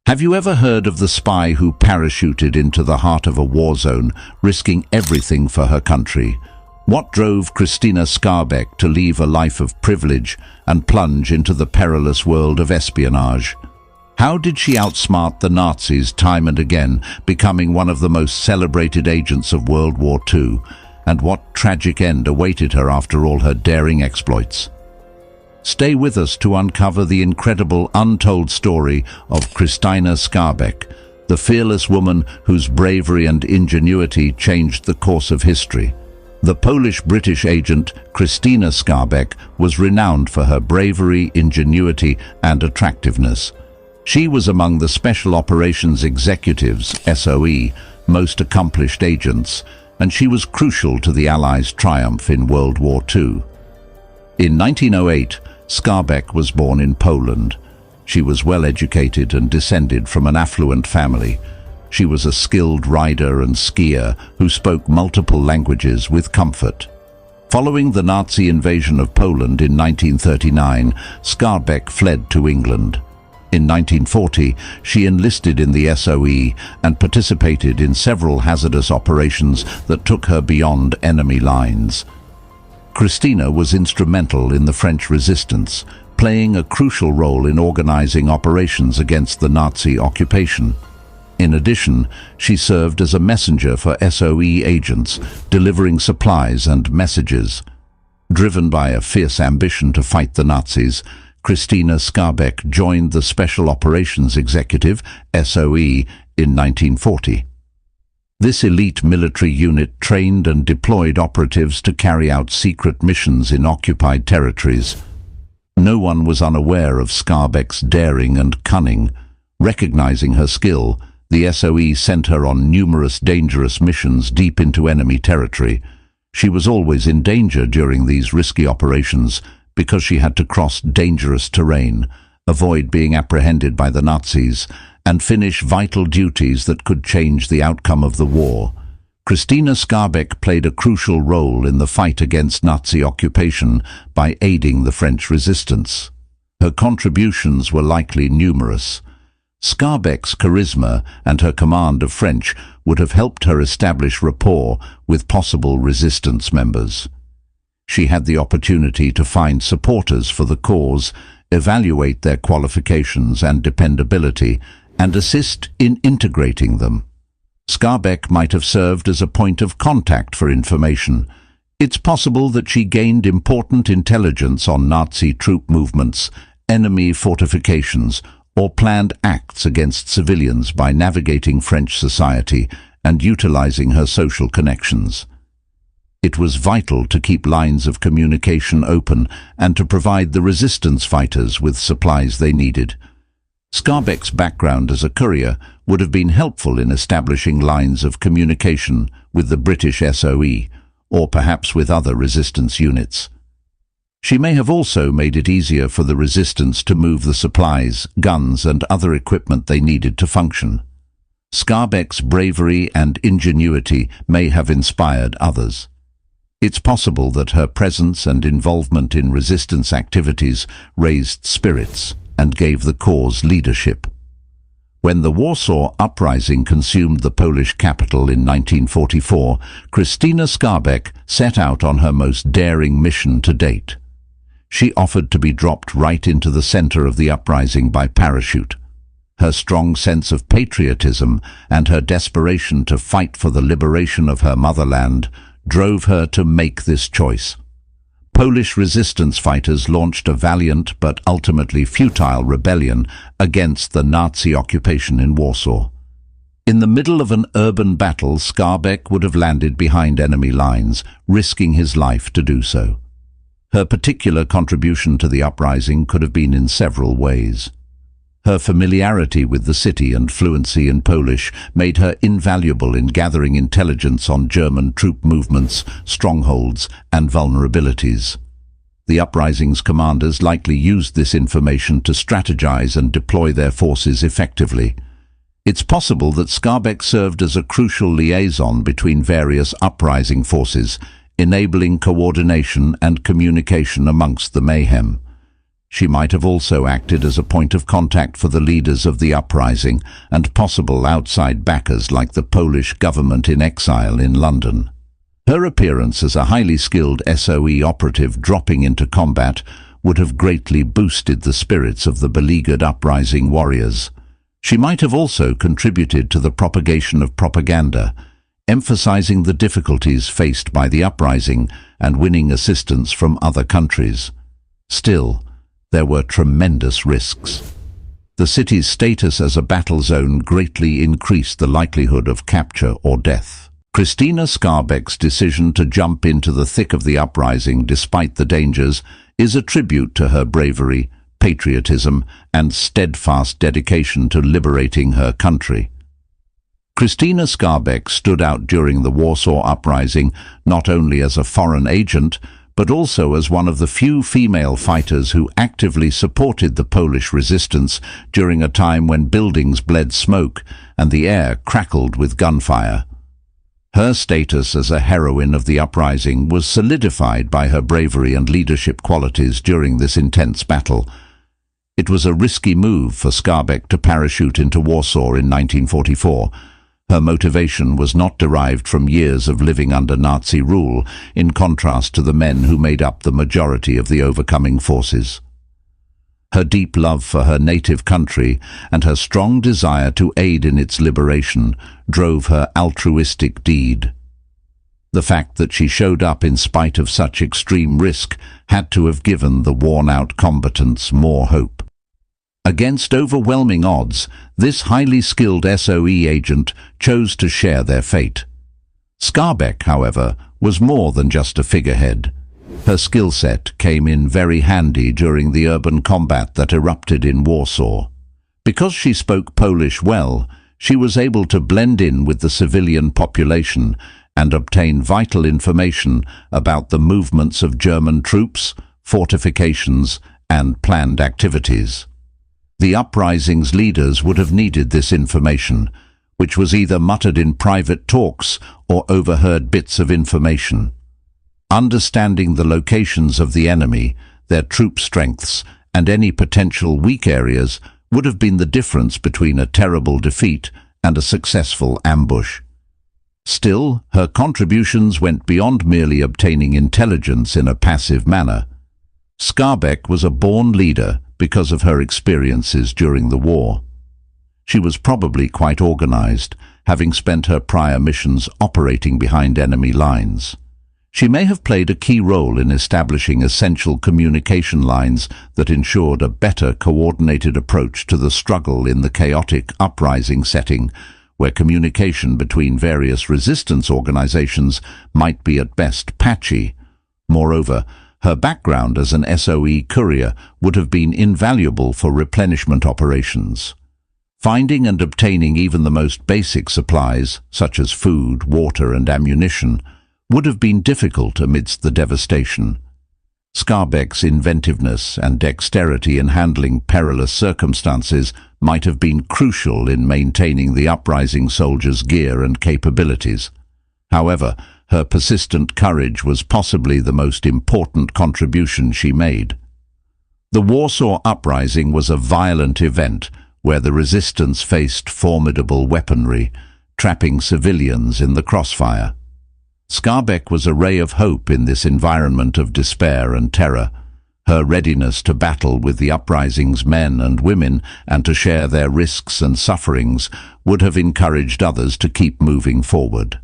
Have you ever heard of the spy who parachuted into the heart of a war zone, risking everything for her country? What drove Krystyna Skarbek to leave a life of privilege and plunge into the perilous world of espionage? How did she outsmart the Nazis time and again, becoming one of the most celebrated agents of World War II? And what tragic end awaited her after all her daring exploits? Stay with us to uncover the incredible untold story of Krystyna Skarbek, the fearless woman whose bravery and ingenuity changed the course of history. The Polish-British agent Krystyna Skarbek was renowned for her bravery, ingenuity, and attractiveness. She was among the Special Operations Executives, SOE, most accomplished agents, and she was crucial to the Allies' triumph in World War II. In 1908, Skarbek was born in Poland. She was well educated and descended from an affluent family. She was a skilled rider and skier who spoke multiple languages with comfort. Following the Nazi invasion of Poland in 1939, Skarbek fled to England. In 1940, she enlisted in the SOE and participated in several hazardous operations that took her beyond enemy lines. Krystyna was instrumental in the French resistance, playing a crucial role in organizing operations against the Nazi occupation. In addition, she served as a messenger for SOE agents, delivering supplies and messages. Driven by a fierce ambition to fight the Nazis, Krystyna Skarbek joined the Special Operations Executive, SOE, in 1940. This elite military unit trained and deployed operatives to carry out secret missions in occupied territories. No one was unaware of Skarbek's daring and cunning. Recognizing her skill, the SOE sent her on numerous dangerous missions deep into enemy territory. She was always in danger during these risky operations because she had to cross dangerous terrain, avoid being apprehended by the Nazis, and finish vital duties that could change the outcome of the war. Krystyna Skarbek played a crucial role in the fight against Nazi occupation by aiding the French resistance. Her contributions were likely numerous. Skarbek's charisma and her command of French would have helped her establish rapport with possible resistance members. She had the opportunity to find supporters for the cause, evaluate their qualifications and dependability, and assist in integrating them. Skarbek might have served as a point of contact for information. It's possible that she gained important intelligence on Nazi troop movements, enemy fortifications, or planned acts against civilians by navigating French society and utilizing her social connections. It was vital to keep lines of communication open and to provide the resistance fighters with supplies they needed. Skarbek's background as a courier would have been helpful in establishing lines of communication with the British SOE, or perhaps with other resistance units. She may have also made it easier for the resistance to move the supplies, guns, and other equipment they needed to function. Skarbek's bravery and ingenuity may have inspired others. It's possible that her presence and involvement in resistance activities raised spirits and gave the cause leadership. When the Warsaw Uprising consumed the Polish capital in 1944, Krystyna Skarbek set out on her most daring mission to date. She offered to be dropped right into the center of the uprising by parachute. Her strong sense of patriotism and her desperation to fight for the liberation of her motherland drove her to make this choice. Polish resistance fighters launched a valiant but ultimately futile rebellion against the Nazi occupation in Warsaw. In the middle of an urban battle, Skarbek would have landed behind enemy lines, risking his life to do so. Her particular contribution to the uprising could have been in several ways. Her familiarity with the city and fluency in Polish made her invaluable in gathering intelligence on German troop movements, strongholds, and vulnerabilities. The uprising's commanders likely used this information to strategize and deploy their forces effectively. It's possible that Skarbek served as a crucial liaison between various uprising forces, enabling coordination and communication amongst the mayhem. She might have also acted as a point of contact for the leaders of the uprising and possible outside backers like the Polish government in exile in London. Her appearance as a highly skilled SOE operative dropping into combat would have greatly boosted the spirits of the beleaguered uprising warriors. She might have also contributed to the propagation of propaganda, emphasizing the difficulties faced by the uprising and winning assistance from other countries. Still, there were tremendous risks. The city's status as a battle zone greatly increased the likelihood of capture or death. Krystyna Skarbek's decision to jump into the thick of the uprising despite the dangers is a tribute to her bravery, patriotism, and steadfast dedication to liberating her country. Krystyna Skarbek stood out during the Warsaw Uprising not only as a foreign agent, but also as one of the few female fighters who actively supported the Polish resistance during a time when buildings bled smoke and the air crackled with gunfire. Her status as a heroine of the uprising was solidified by her bravery and leadership qualities during this intense battle. It was a risky move for Skarbek to parachute into Warsaw in 1944. Her motivation was not derived from years of living under Nazi rule, in contrast to the men who made up the majority of the overcoming forces. Her deep love for her native country and her strong desire to aid in its liberation drove her altruistic deed. The fact that she showed up in spite of such extreme risk had to have given the worn-out combatants more hope. Against overwhelming odds, this highly skilled SOE agent chose to share their fate. Skarbek, however, was more than just a figurehead. Her skill set came in very handy during the urban combat that erupted in Warsaw. Because she spoke Polish well, she was able to blend in with the civilian population and obtain vital information about the movements of German troops, fortifications, and planned activities. The uprising's leaders would have needed this information, which was either muttered in private talks or overheard bits of information. Understanding the locations of the enemy, their troop strengths, and any potential weak areas would have been the difference between a terrible defeat and a successful ambush. Still, her contributions went beyond merely obtaining intelligence in a passive manner. Skarbek was a born leader because of her experiences during the war. She was probably quite organized, having spent her prior missions operating behind enemy lines. She may have played a key role in establishing essential communication lines that ensured a better coordinated approach to the struggle in the chaotic uprising setting, where communication between various resistance organizations might be at best patchy. Moreover, her background as an SOE courier would have been invaluable for replenishment operations. Finding and obtaining even the most basic supplies, such as food, water, and ammunition, would have been difficult amidst the devastation. Skarbek's inventiveness and dexterity in handling perilous circumstances might have been crucial in maintaining the uprising soldiers' gear and capabilities. However, her persistent courage was possibly the most important contribution she made. The Warsaw Uprising was a violent event where the resistance faced formidable weaponry, trapping civilians in the crossfire. Skarbek was a ray of hope in this environment of despair and terror. Her readiness to battle with the uprising's men and women and to share their risks and sufferings would have encouraged others to keep moving forward.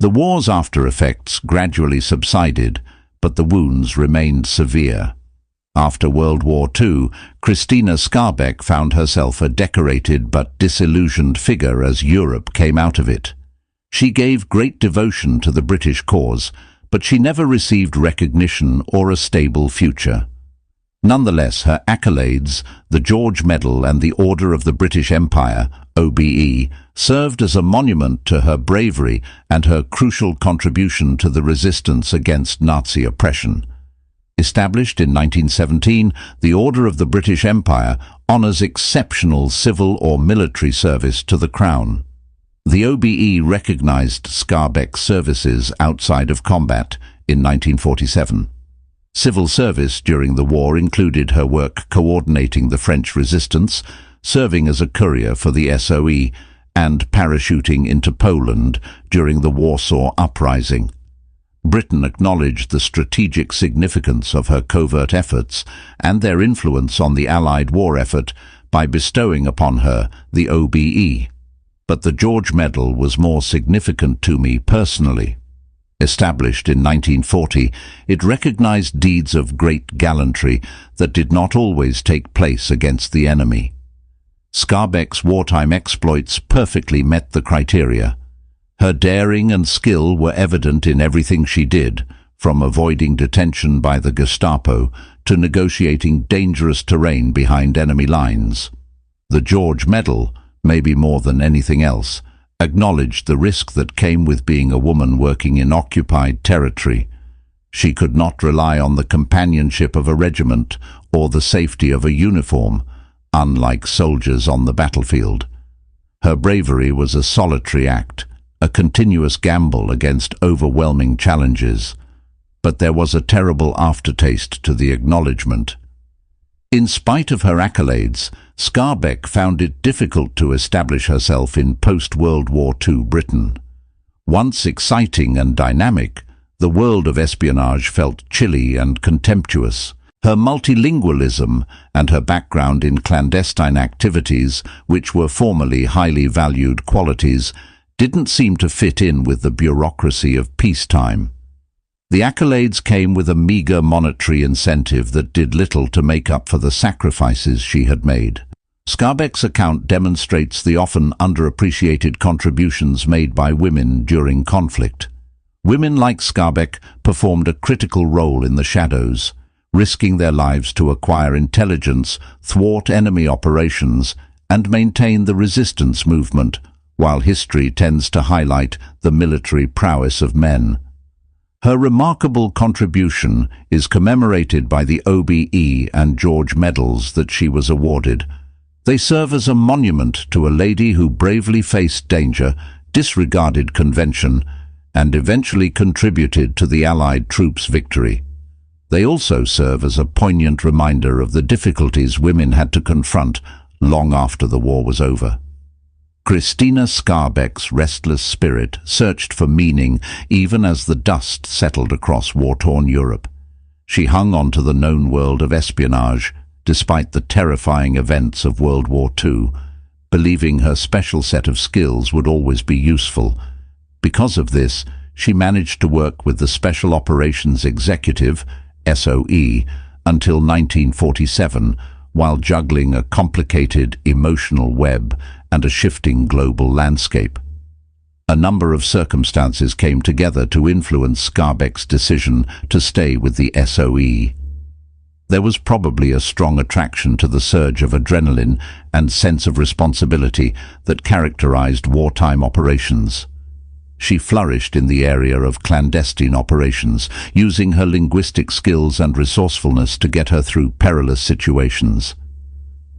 The war's after-effects gradually subsided, but the wounds remained severe. After World War II, Krystyna Skarbek found herself a decorated but disillusioned figure as Europe came out of it. She gave great devotion to the British cause, but she never received recognition or a stable future. Nonetheless, her accolades, the George Medal and the Order of the British Empire, OBE, served as a monument to her bravery and her crucial contribution to the resistance against Nazi oppression. Established in 1917, the Order of the British Empire honors exceptional civil or military service to the Crown. The OBE recognized Skarbek's services outside of combat in 1947. Civil service during the war included her work coordinating the French resistance, serving as a courier for the SOE, and parachuting into Poland during the Warsaw Uprising. Britain acknowledged the strategic significance of her covert efforts and their influence on the Allied war effort by bestowing upon her the OBE. But the George Medal was more significant to me personally. Established in 1940, it recognized deeds of great gallantry that did not always take place against the enemy. Skarbek's wartime exploits perfectly met the criteria. Her daring and skill were evident in everything she did, from avoiding detention by the Gestapo to negotiating dangerous terrain behind enemy lines. The George Medal, maybe more than anything else, acknowledged the risk that came with being a woman working in occupied territory. She could not rely on the companionship of a regiment or the safety of a uniform, unlike soldiers on the battlefield. Her bravery was a solitary act, a continuous gamble against overwhelming challenges. But there was a terrible aftertaste to the acknowledgement. In spite of her accolades, Skarbek found it difficult to establish herself in post-World War II Britain. Once exciting and dynamic, the world of espionage felt chilly and contemptuous. Her multilingualism and her background in clandestine activities, which were formerly highly valued qualities, didn't seem to fit in with the bureaucracy of peacetime. The accolades came with a meager monetary incentive that did little to make up for the sacrifices she had made. Skarbek's account demonstrates the often underappreciated contributions made by women during conflict. Women like Skarbek performed a critical role in the shadows, risking their lives to acquire intelligence, thwart enemy operations, and maintain the resistance movement, while history tends to highlight the military prowess of men. Her remarkable contribution is commemorated by the OBE and George Medals that she was awarded. They serve as a monument to a lady who bravely faced danger, disregarded convention, and eventually contributed to the Allied troops' victory. They also serve as a poignant reminder of the difficulties women had to confront long after the war was over. Krystyna Skarbek's restless spirit searched for meaning even as the dust settled across war-torn Europe. She hung on to the known world of espionage, despite the terrifying events of World War II, believing her special set of skills would always be useful. Because of this, she managed to work with the Special Operations Executive, SOE, until 1947, while juggling a complicated emotional web and a shifting global landscape. A number of circumstances came together to influence Skarbek's decision to stay with the SOE. There was probably a strong attraction to the surge of adrenaline and sense of responsibility that characterized wartime operations. She flourished in the area of clandestine operations, using her linguistic skills and resourcefulness to get her through perilous situations.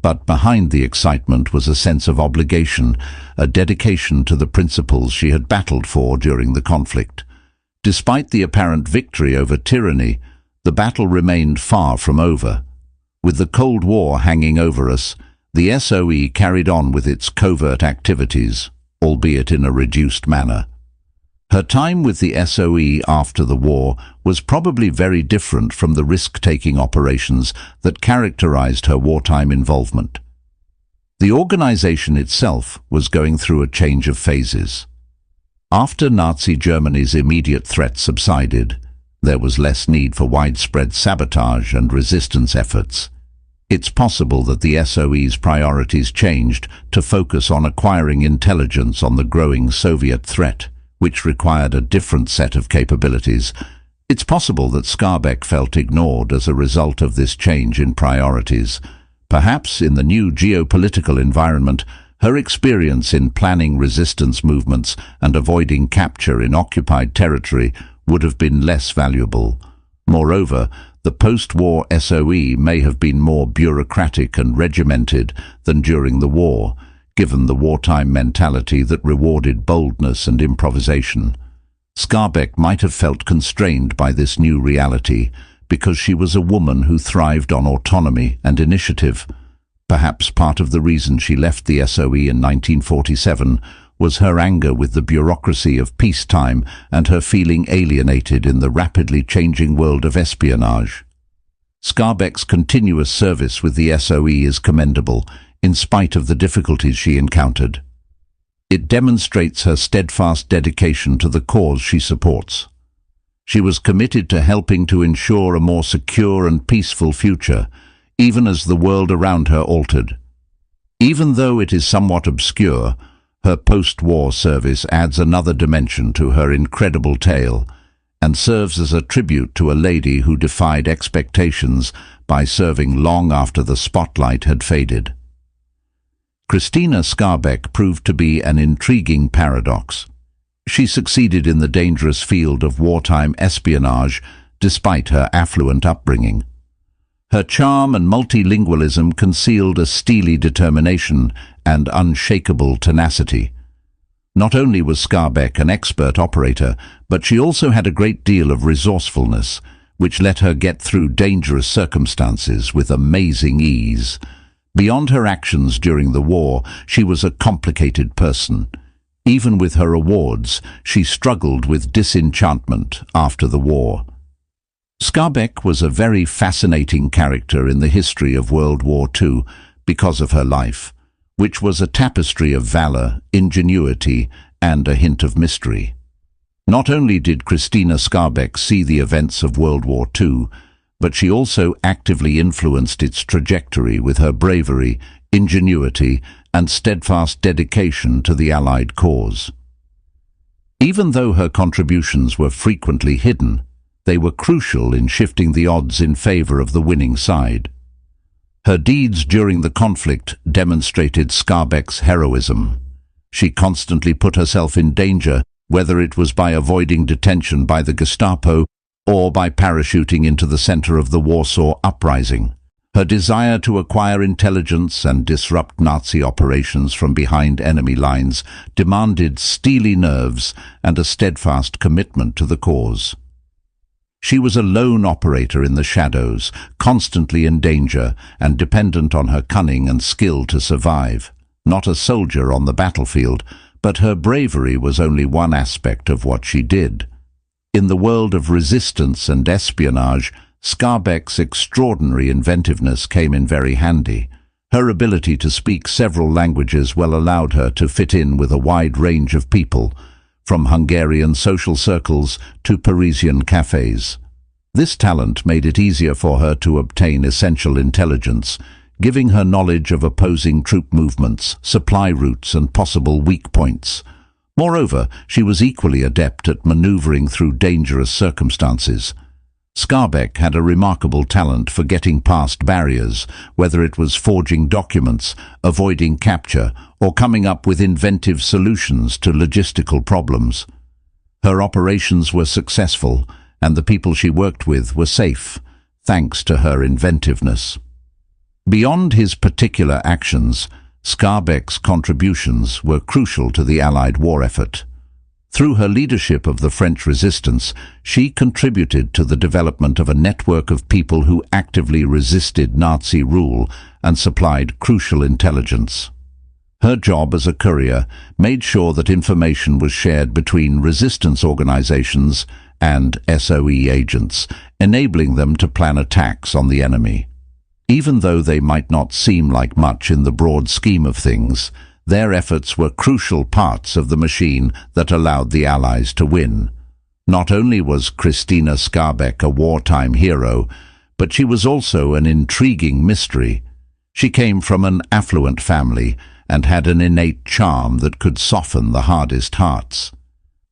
But behind the excitement was a sense of obligation, a dedication to the principles she had battled for during the conflict. Despite the apparent victory over tyranny, the battle remained far from over. With the Cold War hanging over us, the SOE carried on with its covert activities, albeit in a reduced manner. Her time with the SOE after the war was probably very different from the risk-taking operations that characterized her wartime involvement. The organization itself was going through a change of phases. After Nazi Germany's immediate threat subsided, there was less need for widespread sabotage and resistance efforts. It's possible that the SOE's priorities changed to focus on acquiring intelligence on the growing Soviet threat, which required a different set of capabilities. It's possible that Skarbek felt ignored as a result of this change in priorities. Perhaps in the new geopolitical environment, her experience in planning resistance movements and avoiding capture in occupied territory would have been less valuable. Moreover, the post-war SOE may have been more bureaucratic and regimented than during the war, given the wartime mentality that rewarded boldness and improvisation. Skarbek might have felt constrained by this new reality, because she was a woman who thrived on autonomy and initiative. Perhaps part of the reason she left the SOE in 1947 was her anger with the bureaucracy of peacetime and her feeling alienated in the rapidly changing world of espionage. Skarbek's continuous service with the SOE is commendable, in spite of the difficulties she encountered. It demonstrates her steadfast dedication to the cause she supports. She was committed to helping to ensure a more secure and peaceful future, even as the world around her altered. Even though it is somewhat obscure, her post-war service adds another dimension to her incredible tale and serves as a tribute to a lady who defied expectations by serving long after the spotlight had faded. Krystyna Skarbek proved to be an intriguing paradox. She succeeded in the dangerous field of wartime espionage despite her affluent upbringing. Her charm and multilingualism concealed a steely determination and unshakable tenacity. Not only was Skarbek an expert operator, but she also had a great deal of resourcefulness, which let her get through dangerous circumstances with amazing ease. Beyond her actions during the war, she was a complicated person. Even with her awards, she struggled with disenchantment after the war. Skarbek was a very fascinating character in the history of World War II because of her life, which was a tapestry of valor, ingenuity, and a hint of mystery. Not only did Krystyna Skarbek see the events of World War II, but she also actively influenced its trajectory with her bravery, ingenuity, and steadfast dedication to the Allied cause. Even though her contributions were frequently hidden, they were crucial in shifting the odds in favor of the winning side. Her deeds during the conflict demonstrated Skarbek's heroism. She constantly put herself in danger, whether it was by avoiding detention by the Gestapo or by parachuting into the center of the Warsaw Uprising. Her desire to acquire intelligence and disrupt Nazi operations from behind enemy lines demanded steely nerves and a steadfast commitment to the cause. She was a lone operator in the shadows, constantly in danger and dependent on her cunning and skill to survive. Not a soldier on the battlefield, but her bravery was only one aspect of what she did. In the world of resistance and espionage, Skarbek's extraordinary inventiveness came in very handy. Her ability to speak several languages well allowed her to fit in with a wide range of people, from Hungarian social circles to Parisian cafes. This talent made it easier for her to obtain essential intelligence, giving her knowledge of opposing troop movements, supply routes, and possible weak points. Moreover, she was equally adept at maneuvering through dangerous circumstances. Skarbek had a remarkable talent for getting past barriers, whether it was forging documents, avoiding capture, or coming up with inventive solutions to logistical problems. Her operations were successful, and the people she worked with were safe, thanks to her inventiveness. Beyond his particular actions, Skarbek's contributions were crucial to the Allied war effort. Through her leadership of the French resistance, she contributed to the development of a network of people who actively resisted Nazi rule and supplied crucial intelligence. Her job as a courier made sure that information was shared between resistance organizations and SOE agents, enabling them to plan attacks on the enemy. Even though they might not seem like much in the broad scheme of things, their efforts were crucial parts of the machine that allowed the Allies to win. Not only was Krystyna Skarbek a wartime hero, but she was also an intriguing mystery. She came from an affluent family and had an innate charm that could soften the hardest hearts.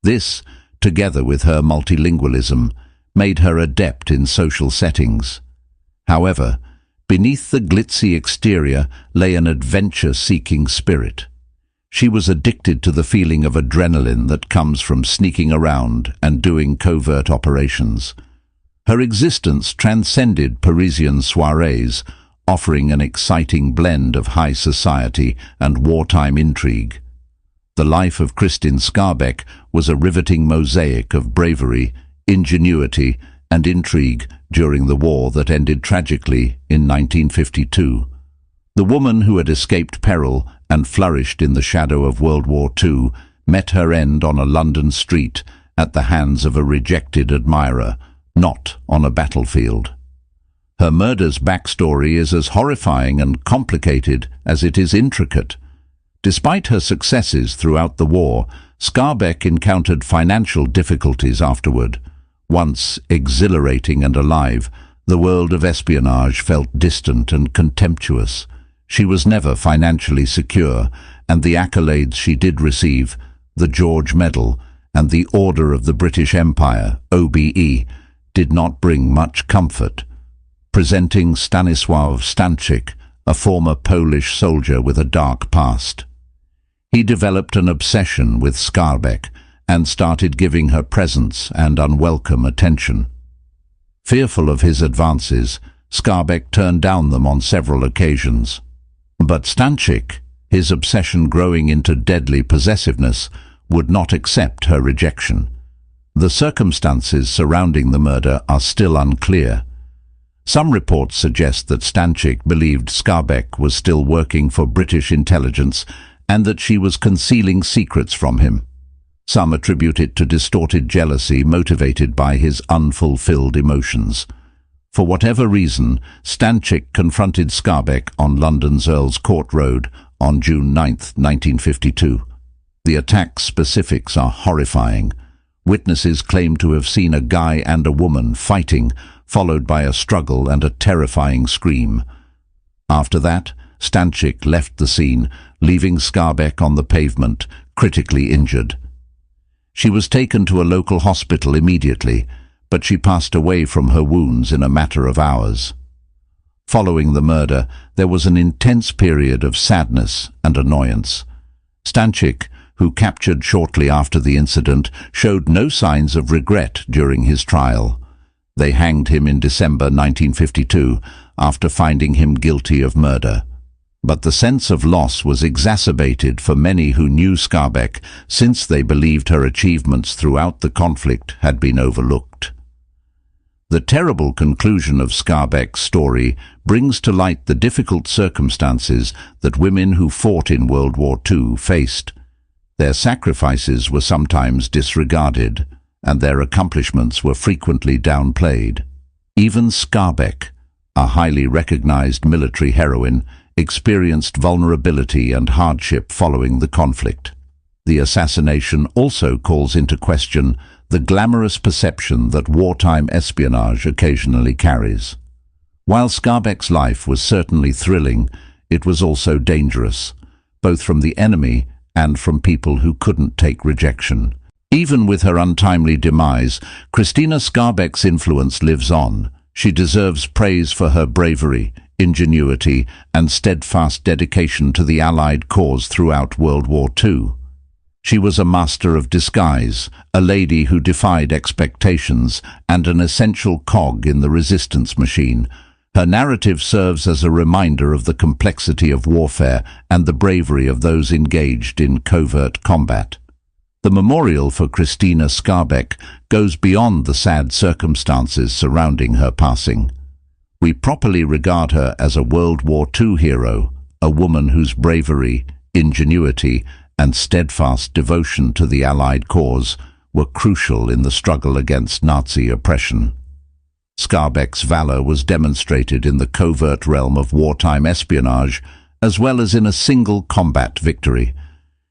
This, together with her multilingualism, made her adept in social settings. However, beneath the glitzy exterior lay an adventure-seeking spirit. She was addicted to the feeling of adrenaline that comes from sneaking around and doing covert operations. Her existence transcended Parisian soirees, offering an exciting blend of high society and wartime intrigue. The life of Krystyna Skarbek was a riveting mosaic of bravery, ingenuity, and intrigue, during the war that ended tragically in 1952. The woman who had escaped peril and flourished in the shadow of World War II met her end on a London street at the hands of a rejected admirer, not on a battlefield. Her murder's backstory is as horrifying and complicated as it is intricate. Despite her successes throughout the war, Skarbek encountered financial difficulties afterward. Once exhilarating and alive, the world of espionage felt distant and contemptuous. She was never financially secure, and the accolades she did receive, the George Medal and the Order of the British Empire, OBE, did not bring much comfort. Presenting Stanisław Stanczyk, a former Polish soldier with a dark past. He developed an obsession with Skarbek and started giving her presents and unwelcome attention. Fearful of his advances, Skarbek turned down them on several occasions. But Stanczyk, his obsession growing into deadly possessiveness, would not accept her rejection. The circumstances surrounding the murder are still unclear. Some reports suggest that Stanczyk believed Skarbek was still working for British intelligence and that she was concealing secrets from him. Some attribute it to distorted jealousy motivated by his unfulfilled emotions. For whatever reason, Stanczyk confronted Skarbek on London's Earl's Court Road on June 9, 1952. The attack's specifics are horrifying. Witnesses claim to have seen a guy and a woman fighting, followed by a struggle and a terrifying scream. After that, Stanczyk left the scene, leaving Skarbek on the pavement, critically injured. She was taken to a local hospital immediately, but she passed away from her wounds in a matter of hours. Following the murder, there was an intense period of sadness and annoyance. Stanczyk, who captured shortly after the incident, showed no signs of regret during his trial. They hanged him in December 1952 after finding him guilty of murder. But the sense of loss was exacerbated for many who knew Skarbek, since they believed her achievements throughout the conflict had been overlooked. The terrible conclusion of Skarbek's story brings to light the difficult circumstances that women who fought in World War II faced. Their sacrifices were sometimes disregarded, and their accomplishments were frequently downplayed. Even Skarbek, a highly recognized military heroine, experienced vulnerability and hardship following the conflict. The assassination also calls into question the glamorous perception that wartime espionage occasionally carries. While Skarbek's life was certainly thrilling, it was also dangerous, both from the enemy and from people who couldn't take rejection. Even with her untimely demise, Krystyna Skarbek's influence lives on. She deserves praise for her bravery, ingenuity, and steadfast dedication to the Allied cause throughout World War II. She was a master of disguise, a lady who defied expectations, and an essential cog in the resistance machine. Her narrative serves as a reminder of the complexity of warfare and the bravery of those engaged in covert combat. The memorial for Krystyna Skarbek goes beyond the sad circumstances surrounding her passing. We properly regard her as a World War II hero, a woman whose bravery, ingenuity, and steadfast devotion to the Allied cause were crucial in the struggle against Nazi oppression. Skarbek's valor was demonstrated in the covert realm of wartime espionage, as well as in a single combat victory.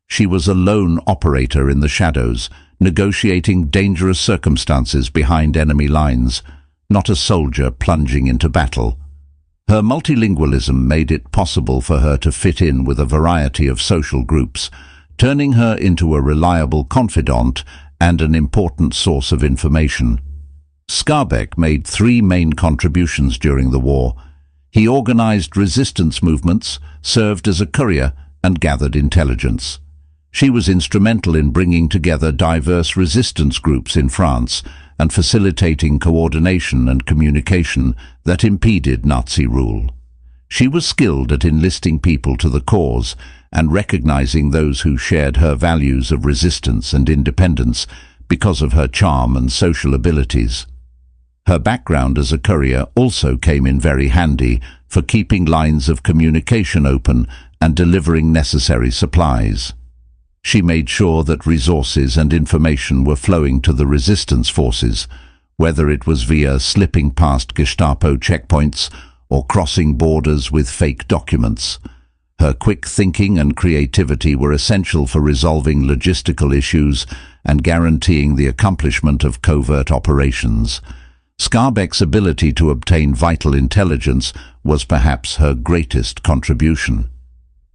She was a lone operator in the shadows, negotiating dangerous circumstances behind enemy lines, not a soldier plunging into battle. Her multilingualism made it possible for her to fit in with a variety of social groups, turning her into a reliable confidant and an important source of information. Skarbek made three main contributions during the war. He organized resistance movements, served as a courier, and gathered intelligence. She was instrumental in bringing together diverse resistance groups in France and facilitating coordination and communication that impeded Nazi rule. She was skilled at enlisting people to the cause and recognizing those who shared her values of resistance and independence because of her charm and social abilities. Her background as a courier also came in very handy for keeping lines of communication open and delivering necessary supplies. She made sure that resources and information were flowing to the resistance forces, whether it was via slipping past Gestapo checkpoints or crossing borders with fake documents. Her quick thinking and creativity were essential for resolving logistical issues and guaranteeing the accomplishment of covert operations. Skarbek's ability to obtain vital intelligence was perhaps her greatest contribution.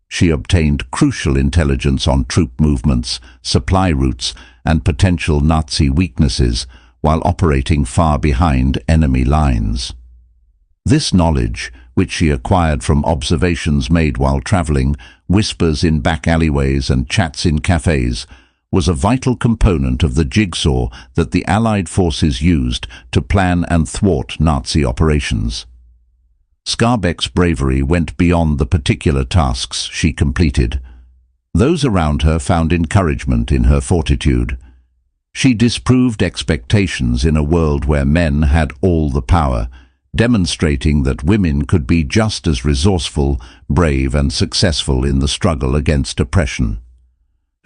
She obtained crucial intelligence on troop movements, supply routes, and potential Nazi weaknesses while operating far behind enemy lines. This knowledge, which she acquired from observations made while traveling, whispers in back alleyways and chats in cafes, was a vital component of the jigsaw that the Allied forces used to plan and thwart Nazi operations. Skarbek's bravery went beyond the particular tasks she completed. Those around her found encouragement in her fortitude. She disproved expectations in a world where men had all the power, demonstrating that women could be just as resourceful, brave, and successful in the struggle against oppression.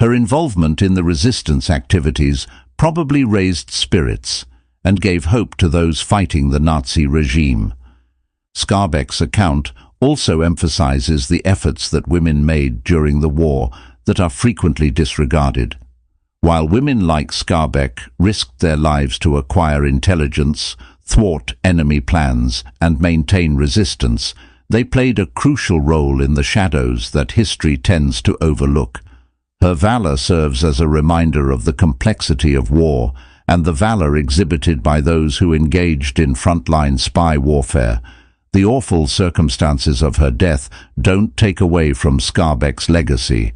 Her involvement in the resistance activities probably raised spirits and gave hope to those fighting the Nazi regime. Skarbek's account also emphasizes the efforts that women made during the war that are frequently disregarded. While women like Skarbek risked their lives to acquire intelligence, thwart enemy plans, and maintain resistance, they played a crucial role in the shadows that history tends to overlook. Her valor serves as a reminder of the complexity of war and the valor exhibited by those who engaged in frontline spy warfare. The awful circumstances of her death don't take away from Skarbek's legacy.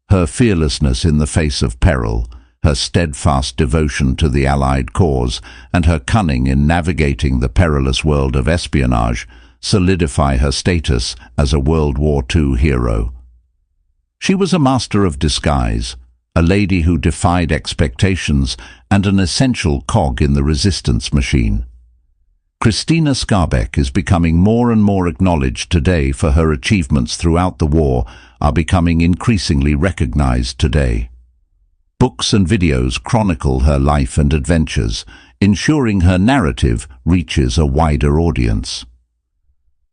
Her fearlessness in the face of peril, her steadfast devotion to the Allied cause, and her cunning in navigating the perilous world of espionage solidify her status as a World War II hero. She was a master of disguise, a lady who defied expectations, and an essential cog in the resistance machine. Krystyna Skarbek is becoming more and more acknowledged today, for her achievements throughout the war are becoming increasingly recognized today. Books and videos chronicle her life and adventures, ensuring her narrative reaches a wider audience.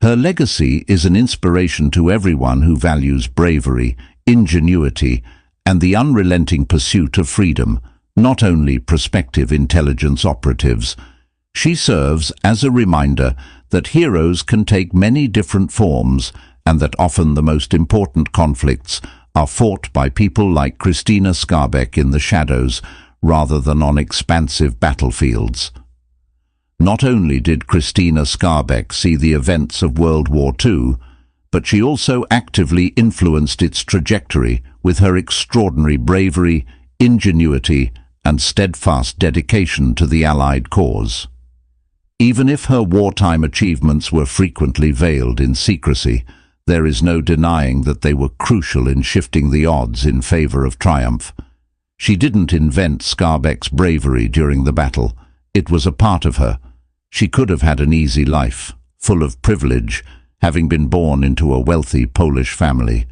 Her legacy is an inspiration to everyone who values bravery, ingenuity, and the unrelenting pursuit of freedom, not only prospective intelligence operatives. She serves as a reminder that heroes can take many different forms and that often the most important conflicts are fought by people like Krystyna Skarbek in the shadows rather than on expansive battlefields. Not only did Krystyna Skarbek see the events of World War II, but she also actively influenced its trajectory with her extraordinary bravery, ingenuity, and steadfast dedication to the Allied cause. Even if her wartime achievements were frequently veiled in secrecy, there is no denying that they were crucial in shifting the odds in favor of triumph. She didn't invent Skarbek's bravery during the battle. It was a part of her. She could have had an easy life, full of privilege, having been born into a wealthy Polish family.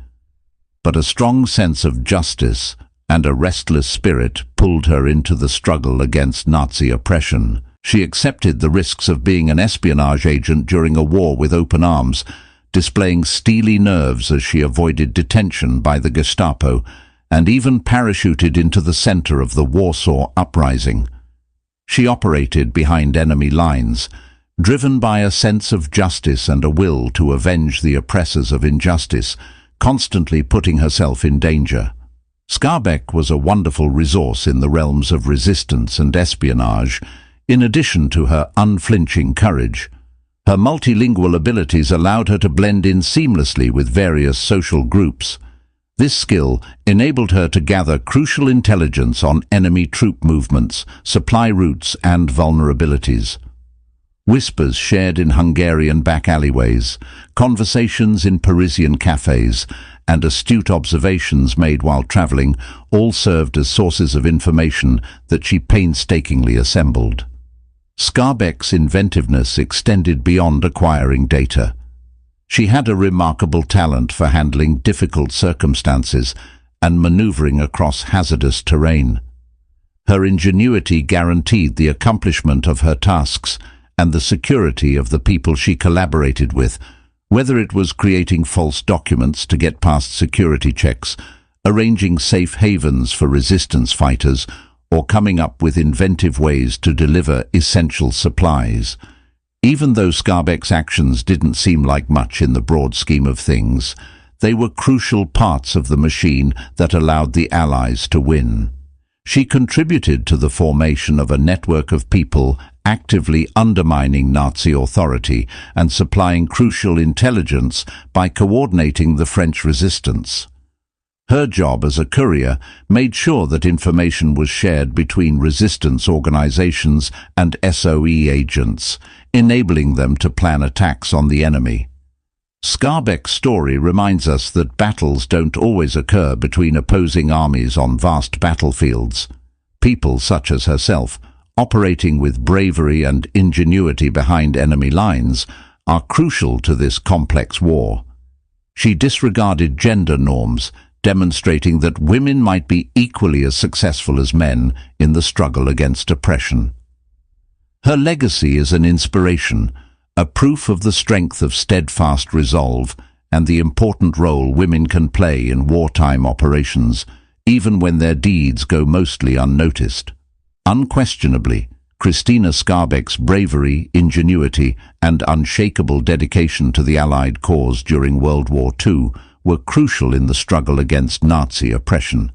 But a strong sense of justice and a restless spirit pulled her into the struggle against Nazi oppression. She accepted the risks of being an espionage agent during a war with open arms, displaying steely nerves as she avoided detention by the Gestapo, and even parachuted into the center of the Warsaw Uprising. She operated behind enemy lines, driven by a sense of justice and a will to avenge the oppressors of injustice, constantly putting herself in danger. Skarbek was a wonderful resource in the realms of resistance and espionage. In addition to her unflinching courage, her multilingual abilities allowed her to blend in seamlessly with various social groups. This skill enabled her to gather crucial intelligence on enemy troop movements, supply routes, and vulnerabilities. Whispers shared in Hungarian back alleyways, conversations in Parisian cafes, and astute observations made while traveling all served as sources of information that she painstakingly assembled. Skarbek's inventiveness extended beyond acquiring data. She had a remarkable talent for handling difficult circumstances and maneuvering across hazardous terrain. Her ingenuity guaranteed the accomplishment of her tasks and the security of the people she collaborated with, whether it was creating false documents to get past security checks, arranging safe havens for resistance fighters, or coming up with inventive ways to deliver essential supplies. Even though Skarbek's actions didn't seem like much in the broad scheme of things, they were crucial parts of the machine that allowed the Allies to win. She contributed to the formation of a network of people actively undermining Nazi authority and supplying crucial intelligence by coordinating the French resistance. Her job as a courier made sure that information was shared between resistance organizations and SOE agents, enabling them to plan attacks on the enemy. Skarbek's story reminds us that battles don't always occur between opposing armies on vast battlefields. People such as herself, operating with bravery and ingenuity behind enemy lines, are crucial to this complex war. She disregarded gender norms, demonstrating that women might be equally as successful as men in the struggle against oppression. Her legacy is an inspiration, a proof of the strength of steadfast resolve and the important role women can play in wartime operations, even when their deeds go mostly unnoticed. Unquestionably, Krystyna Skarbek's bravery, ingenuity, and unshakable dedication to the Allied cause during World War II were crucial in the struggle against Nazi oppression.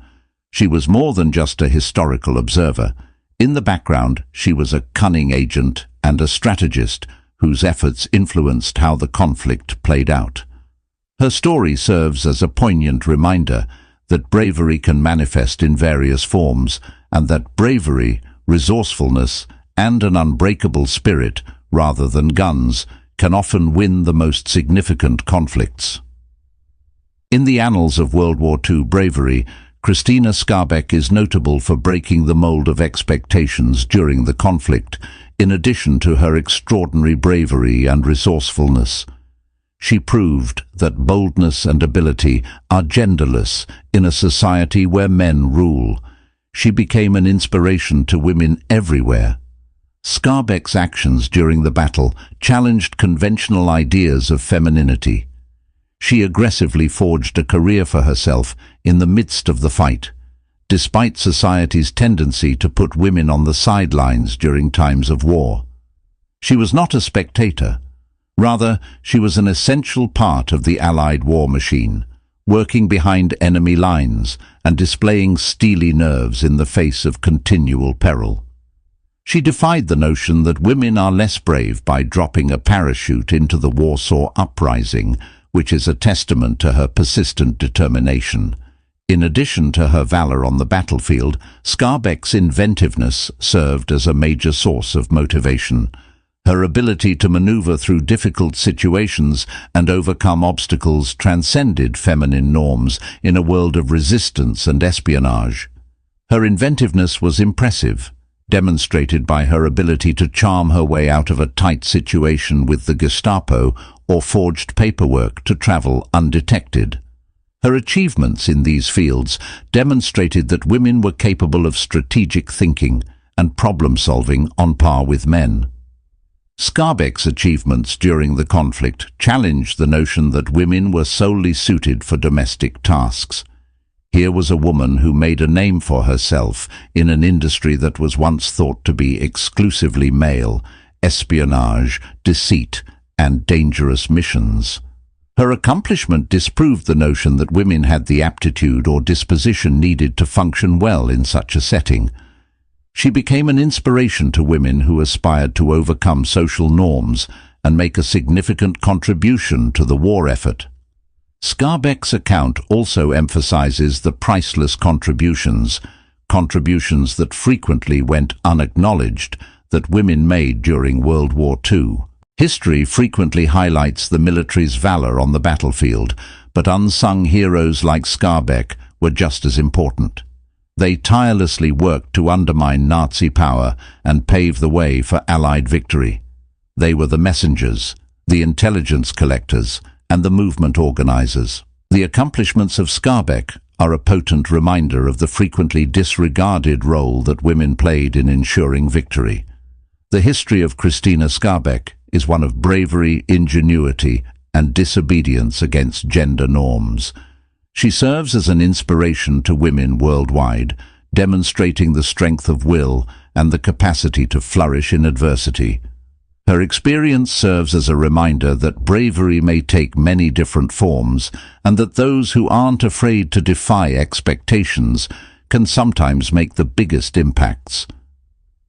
She was more than just a historical observer. In the background, she was a cunning agent and a strategist whose efforts influenced how the conflict played out. Her story serves as a poignant reminder that bravery can manifest in various forms, and that bravery, resourcefulness, and an unbreakable spirit, rather than guns, can often win the most significant conflicts. In the annals of World War II bravery, Krystyna Skarbek is notable for breaking the mold of expectations during the conflict, in addition to her extraordinary bravery and resourcefulness. She proved that boldness and ability are genderless in a society where men rule. She became an inspiration to women everywhere. Skarbek's actions during the battle challenged conventional ideas of femininity. She aggressively forged a career for herself in the midst of the fight, despite society's tendency to put women on the sidelines during times of war. She was not a spectator. Rather, she was an essential part of the Allied war machine, working behind enemy lines and displaying steely nerves in the face of continual peril. She defied the notion that women are less brave by dropping a parachute into the Warsaw Uprising, which is a testament to her persistent determination. In addition to her valor on the battlefield, Skarbek's inventiveness served as a major source of motivation. Her ability to maneuver through difficult situations and overcome obstacles transcended feminine norms in a world of resistance and espionage. Her inventiveness was impressive, demonstrated by her ability to charm her way out of a tight situation with the Gestapo or forged paperwork to travel undetected. Her achievements in these fields demonstrated that women were capable of strategic thinking and problem-solving on par with men. Skarbek's achievements during the conflict challenged the notion that women were solely suited for domestic tasks. Here was a woman who made a name for herself in an industry that was once thought to be exclusively male: espionage, deceit, and dangerous missions. Her accomplishment disproved the notion that women had the aptitude or disposition needed to function well in such a setting. She became an inspiration to women who aspired to overcome social norms and make a significant contribution to the war effort. Skarbek's account also emphasizes the priceless contributions that frequently went unacknowledged, that women made during World War II. History frequently highlights the military's valor on the battlefield, but unsung heroes like Skarbek were just as important. They tirelessly worked to undermine Nazi power and pave the way for Allied victory. They were the messengers, the intelligence collectors, and the movement organizers. The accomplishments of Skarbek are a potent reminder of the frequently disregarded role that women played in ensuring victory. The history of Krystyna Skarbek is one of bravery, ingenuity, and disobedience against gender norms. She serves as an inspiration to women worldwide, demonstrating the strength of will and the capacity to flourish in adversity. Her experience serves as a reminder that bravery may take many different forms, and that those who aren't afraid to defy expectations can sometimes make the biggest impacts.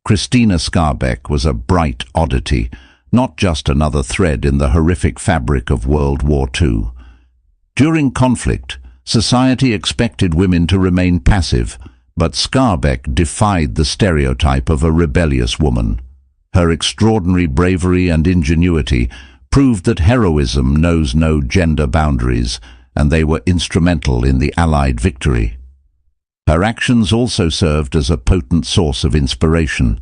Krystyna Skarbek was a bright oddity, not just another thread in the horrific fabric of World War II. During conflict, society expected women to remain passive, but Skarbek defied the stereotype of a rebellious woman. Her extraordinary bravery and ingenuity proved that heroism knows no gender boundaries, and they were instrumental in the Allied victory. Her actions also served as a potent source of inspiration.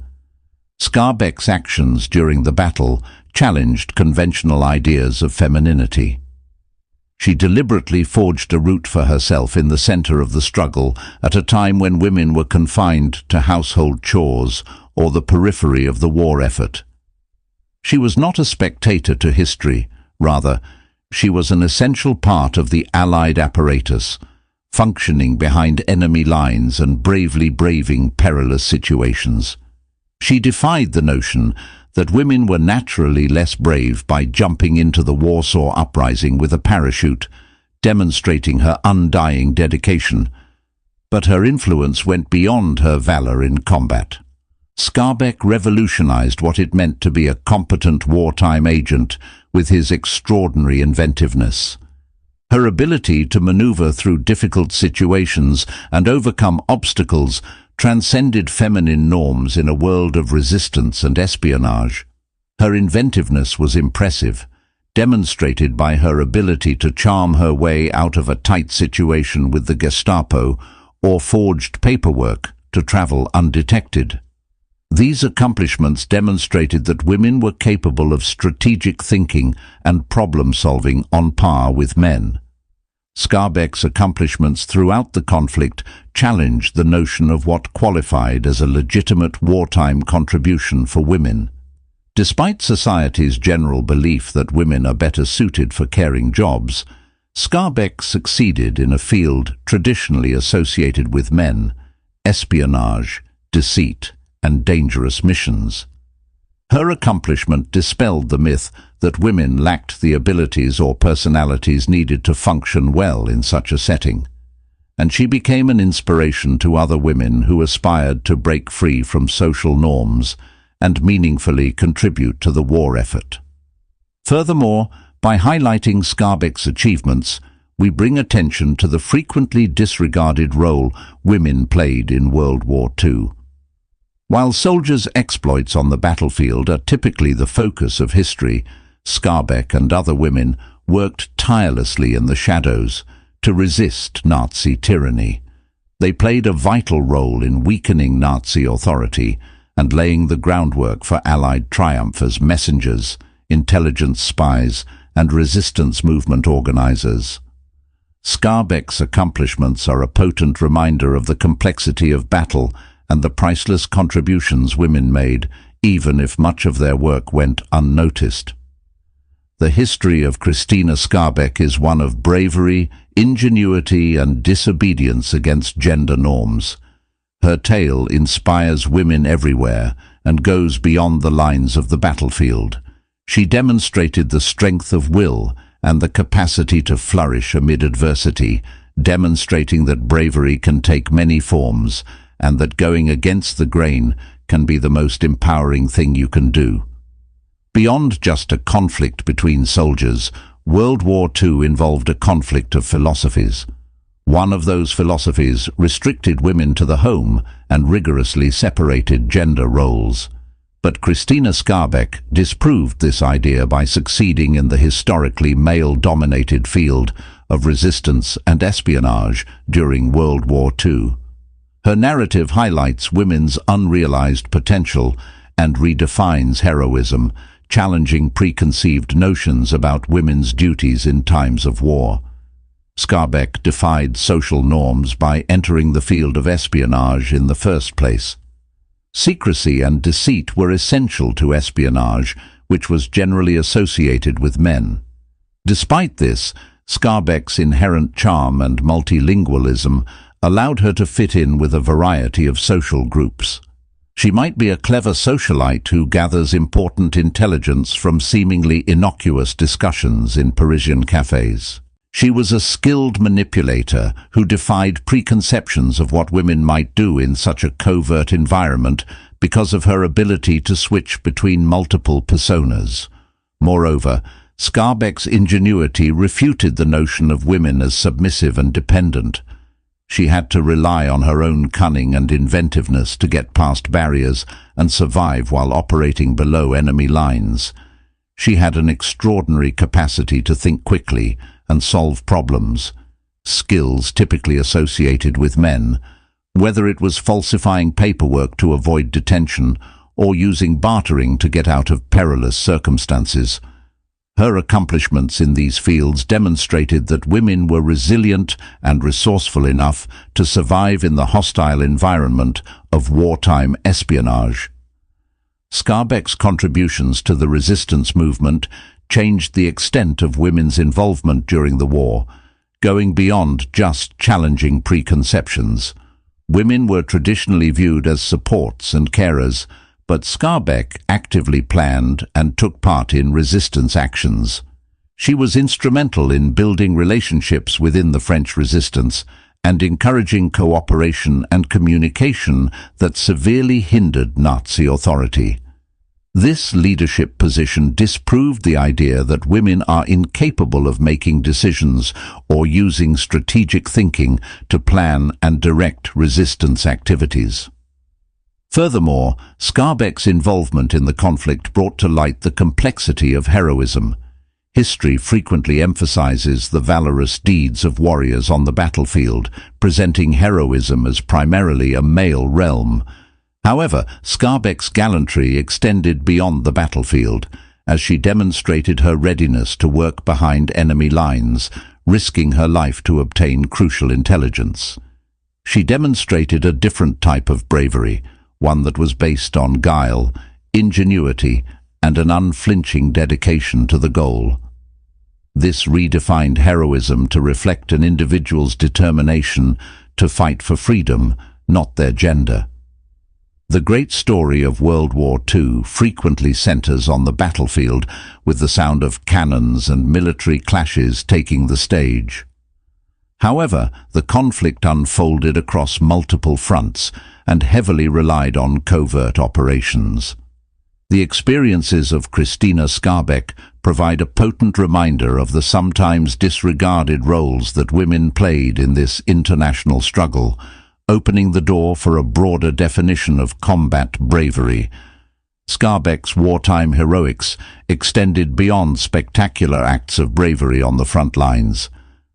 Skarbek's actions during the battle challenged conventional ideas of femininity. She deliberately forged a route for herself in the center of the struggle at a time when women were confined to household chores or the periphery of the war effort. She was not a spectator to history, rather, she was an essential part of the Allied apparatus, functioning behind enemy lines and bravely braving perilous situations. She defied the notion that women were naturally less brave by jumping into the Warsaw Uprising with a parachute, demonstrating her undying dedication. But her influence went beyond her valor in combat. Skarbek revolutionized what it meant to be a competent wartime agent with his extraordinary inventiveness. Her ability to maneuver through difficult situations and overcome obstacles transcended feminine norms in a world of resistance and espionage. Her inventiveness was impressive, demonstrated by her ability to charm her way out of a tight situation with the Gestapo or forged paperwork to travel undetected. These accomplishments demonstrated that women were capable of strategic thinking and problem-solving on par with men. Skarbek's accomplishments throughout the conflict challenged the notion of what qualified as a legitimate wartime contribution for women. Despite society's general belief that women are better suited for caring jobs, Skarbek succeeded in a field traditionally associated with men: espionage, deceit, and dangerous missions. Her accomplishment dispelled the myth that women lacked the abilities or personalities needed to function well in such a setting, and she became an inspiration to other women who aspired to break free from social norms and meaningfully contribute to the war effort. Furthermore, by highlighting Skarbek's achievements, we bring attention to the frequently disregarded role women played in World War II. While soldiers' exploits on the battlefield are typically the focus of history, Skarbek and other women worked tirelessly in the shadows to resist Nazi tyranny. They played a vital role in weakening Nazi authority and laying the groundwork for Allied triumph as messengers, intelligence spies, and resistance movement organizers. Skarbek's accomplishments are a potent reminder of the complexity of battle and the priceless contributions women made, even if much of their work went unnoticed. The history of Krystyna Skarbek is one of bravery, ingenuity, and disobedience against gender norms. Her tale inspires women everywhere and goes beyond the lines of the battlefield. She demonstrated the strength of will and the capacity to flourish amid adversity, demonstrating that bravery can take many forms and that going against the grain can be the most empowering thing you can do. Beyond just a conflict between soldiers, World War II involved a conflict of philosophies. One of those philosophies restricted women to the home and rigorously separated gender roles. But Krystyna Skarbek disproved this idea by succeeding in the historically male-dominated field of resistance and espionage during World War II. Her narrative highlights women's unrealized potential and redefines heroism, challenging preconceived notions about women's duties in times of war. Skarbek defied social norms by entering the field of espionage in the first place. Secrecy and deceit were essential to espionage, which was generally associated with men. Despite this, Skarbek's inherent charm and multilingualism allowed her to fit in with a variety of social groups. She might be a clever socialite who gathers important intelligence from seemingly innocuous discussions in Parisian cafes. She was a skilled manipulator who defied preconceptions of what women might do in such a covert environment because of her ability to switch between multiple personas. Moreover, Skarbek's ingenuity refuted the notion of women as submissive and dependent. She had to rely on her own cunning and inventiveness to get past barriers and survive while operating below enemy lines. She had an extraordinary capacity to think quickly and solve problems, skills typically associated with men, whether it was falsifying paperwork to avoid detention or using bartering to get out of perilous circumstances. Her accomplishments in these fields demonstrated that women were resilient and resourceful enough to survive in the hostile environment of wartime espionage. Skarbek's contributions to the resistance movement changed the extent of women's involvement during the war, going beyond just challenging preconceptions. Women were traditionally viewed as supports and carers, but Skarbek actively planned and took part in resistance actions. She was instrumental in building relationships within the French resistance and encouraging cooperation and communication that severely hindered Nazi authority. This leadership position disproved the idea that women are incapable of making decisions or using strategic thinking to plan and direct resistance activities. Furthermore, Skarbek's involvement in the conflict brought to light the complexity of heroism. History frequently emphasizes the valorous deeds of warriors on the battlefield, presenting heroism as primarily a male realm. However, Skarbek's gallantry extended beyond the battlefield, as she demonstrated her readiness to work behind enemy lines, risking her life to obtain crucial intelligence. She demonstrated a different type of bravery, one that was based on guile, ingenuity, and an unflinching dedication to the goal. This redefined heroism to reflect an individual's determination to fight for freedom, not their gender. The great story of World War II frequently centers on the battlefield, with the sound of cannons and military clashes taking the stage. However, the conflict unfolded across multiple fronts and heavily relied on covert operations. The experiences of Krystyna Skarbek provide a potent reminder of the sometimes disregarded roles that women played in this international struggle, opening the door for a broader definition of combat bravery. Skarbek's wartime heroics extended beyond spectacular acts of bravery on the front lines.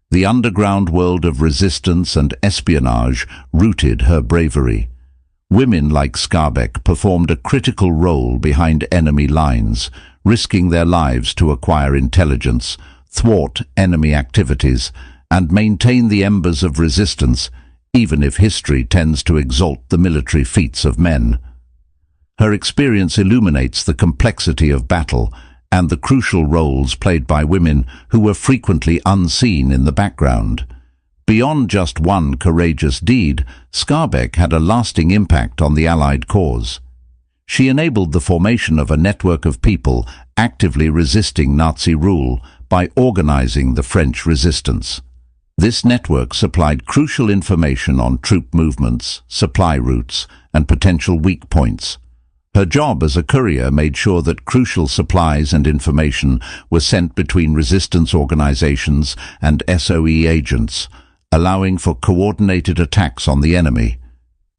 The underground world of resistance and espionage rooted her bravery. Women like Skarbek performed a critical role behind enemy lines, risking their lives to acquire intelligence, thwart enemy activities, and maintain the embers of resistance, even if history tends to exalt the military feats of men. Her experience illuminates the complexity of battle and the crucial roles played by women who were frequently unseen in the background. Beyond just one courageous deed, Skarbek had a lasting impact on the Allied cause. She enabled the formation of a network of people actively resisting Nazi rule by organizing the French resistance. This network supplied crucial information on troop movements, supply routes, and potential weak points. Her job as a courier made sure that crucial supplies and information were sent between resistance organizations and SOE agents, allowing for coordinated attacks on the enemy.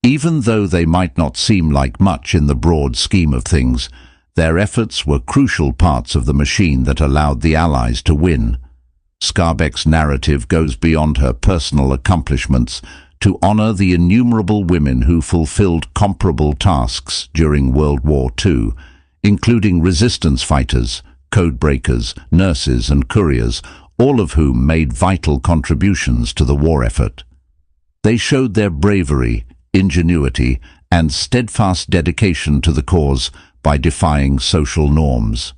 Even though they might not seem like much in the broad scheme of things, their efforts were crucial parts of the machine that allowed the Allies to win. Skarbek's narrative goes beyond her personal accomplishments to honor the innumerable women who fulfilled comparable tasks during World War II, including resistance fighters, code breakers, nurses and couriers, all of whom made vital contributions to the war effort. They showed their bravery, ingenuity, and steadfast dedication to the cause by defying social norms.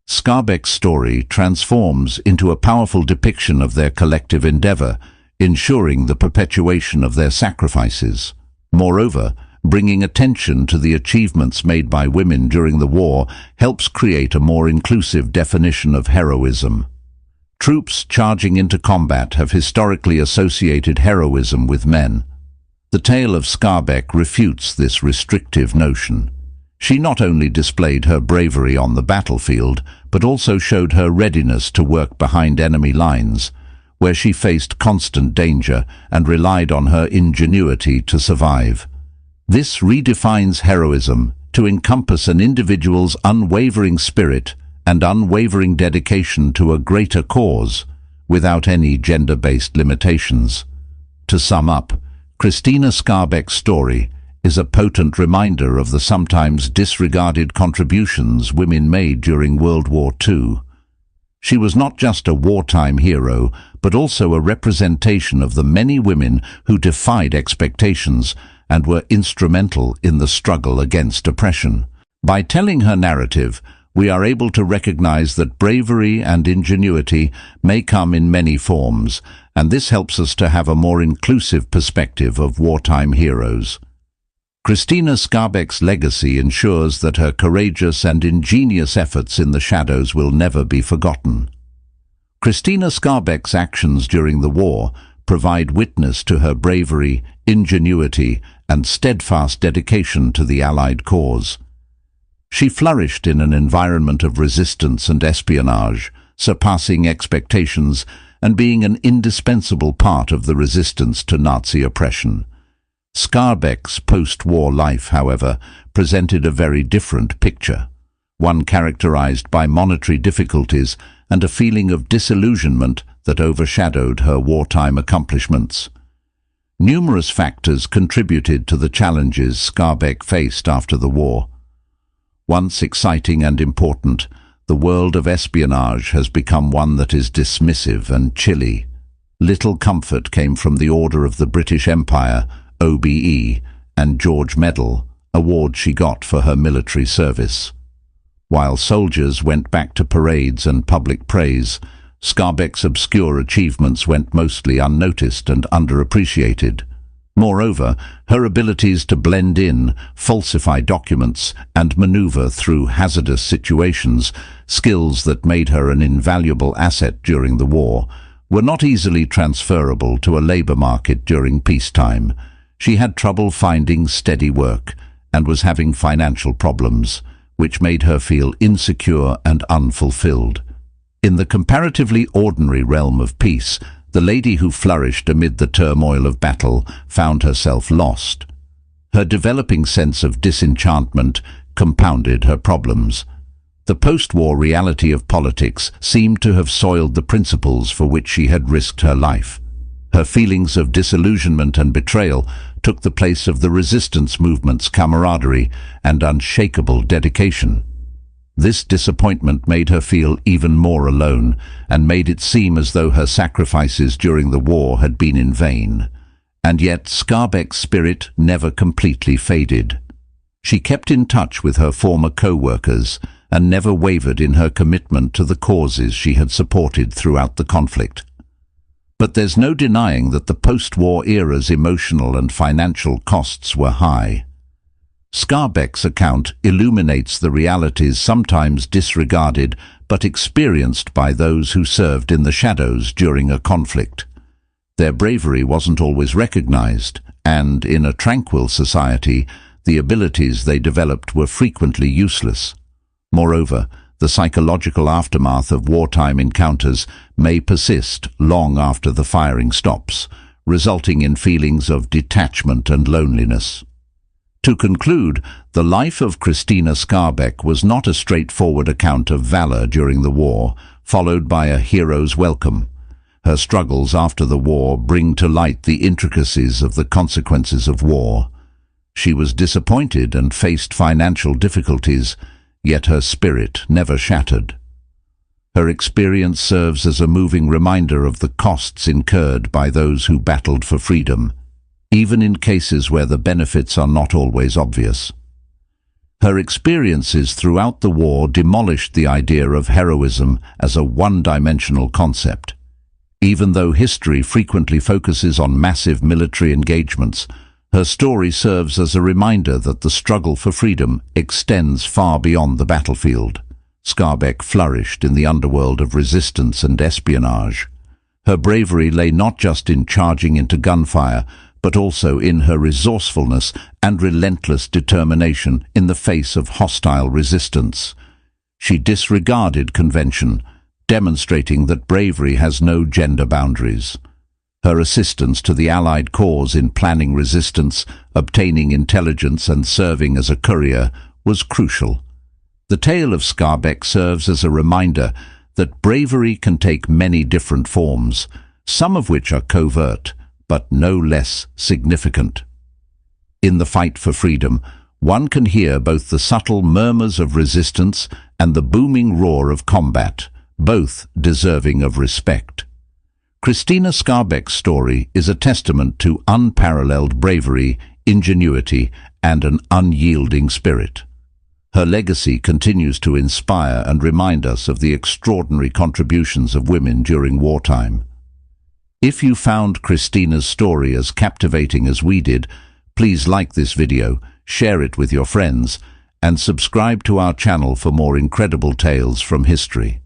Skarbek's story transforms into a powerful depiction of their collective endeavor, ensuring the perpetuation of their sacrifices. Moreover, bringing attention to the achievements made by women during the war helps create a more inclusive definition of heroism. Troops charging into combat have historically associated heroism with men. The tale of Skarbek refutes this restrictive notion. She not only displayed her bravery on the battlefield, but also showed her readiness to work behind enemy lines, where she faced constant danger and relied on her ingenuity to survive. This redefines heroism to encompass an individual's unwavering spirit and unwavering dedication to a greater cause, without any gender-based limitations. To sum up, Krystyna Skarbek's story is a potent reminder of the sometimes disregarded contributions women made during World War II. She was not just a wartime hero, but also a representation of the many women who defied expectations and were instrumental in the struggle against oppression. By telling her narrative, we are able to recognize that bravery and ingenuity may come in many forms, and this helps us to have a more inclusive perspective of wartime heroes. Krystyna Skarbek's legacy ensures that her courageous and ingenious efforts in the shadows will never be forgotten. Krystyna Skarbek's actions during the war provide witness to her bravery, ingenuity, and steadfast dedication to the Allied cause. She flourished in an environment of resistance and espionage, surpassing expectations and being an indispensable part of the resistance to Nazi oppression. Skarbek's post-war life, however, presented a very different picture, one characterized by monetary difficulties and a feeling of disillusionment that overshadowed her wartime accomplishments. Numerous factors contributed to the challenges Skarbek faced after the war. Once exciting and important, the world of espionage has become one that is dismissive and chilly. Little comfort came from the Order of the British Empire, OBE, and George Medal, award she got for her military service. While soldiers went back to parades and public praise, Skarbek's obscure achievements went mostly unnoticed and underappreciated. Moreover, her abilities to blend in, falsify documents, and maneuver through hazardous situations, skills that made her an invaluable asset during the war, were not easily transferable to a labor market during peacetime. She had trouble finding steady work and was having financial problems, which made her feel insecure and unfulfilled. In the comparatively ordinary realm of peace, the lady who flourished amid the turmoil of battle found herself lost. Her developing sense of disenchantment compounded her problems. The post-war reality of politics seemed to have soiled the principles for which she had risked her life. Her feelings of disillusionment and betrayal took the place of the resistance movement's camaraderie and unshakable dedication. This disappointment made her feel even more alone and made it seem as though her sacrifices during the war had been in vain. And yet Skarbek's spirit never completely faded. She kept in touch with her former co-workers and never wavered in her commitment to the causes she had supported throughout the conflict. But there's no denying that the post-war era's emotional and financial costs were high. Skarbek's account illuminates the realities sometimes disregarded but experienced by those who served in the shadows during a conflict. Their bravery wasn't always recognized, and in a tranquil society, the abilities they developed were frequently useless. Moreover, the psychological aftermath of wartime encounters may persist long after the firing stops, resulting in feelings of detachment and loneliness. To conclude, the life of Krystyna Skarbek was not a straightforward account of valor during the war, followed by a hero's welcome. Her struggles after the war bring to light the intricacies of the consequences of war. She was disappointed and faced financial difficulties, yet her spirit never shattered. Her experience serves as a moving reminder of the costs incurred by those who battled for freedom, even in cases where the benefits are not always obvious. Her experiences throughout the war demolished the idea of heroism as a one-dimensional concept. Even though history frequently focuses on massive military engagements, her story serves as a reminder that the struggle for freedom extends far beyond the battlefield. Skarbek flourished in the underworld of resistance and espionage. Her bravery lay not just in charging into gunfire, but also in her resourcefulness and relentless determination in the face of hostile resistance. She disregarded convention, demonstrating that bravery has no gender boundaries. Her assistance to the Allied cause in planning resistance, obtaining intelligence and serving as a courier was crucial. The tale of Skarbek serves as a reminder that bravery can take many different forms, some of which are covert, but no less significant. In the fight for freedom, one can hear both the subtle murmurs of resistance and the booming roar of combat, both deserving of respect. Krystyna Skarbek's story is a testament to unparalleled bravery, ingenuity, and an unyielding spirit. Her legacy continues to inspire and remind us of the extraordinary contributions of women during wartime. If you found Krystyna's story as captivating as we did, please like this video, share it with your friends, and subscribe to our channel for more incredible tales from history.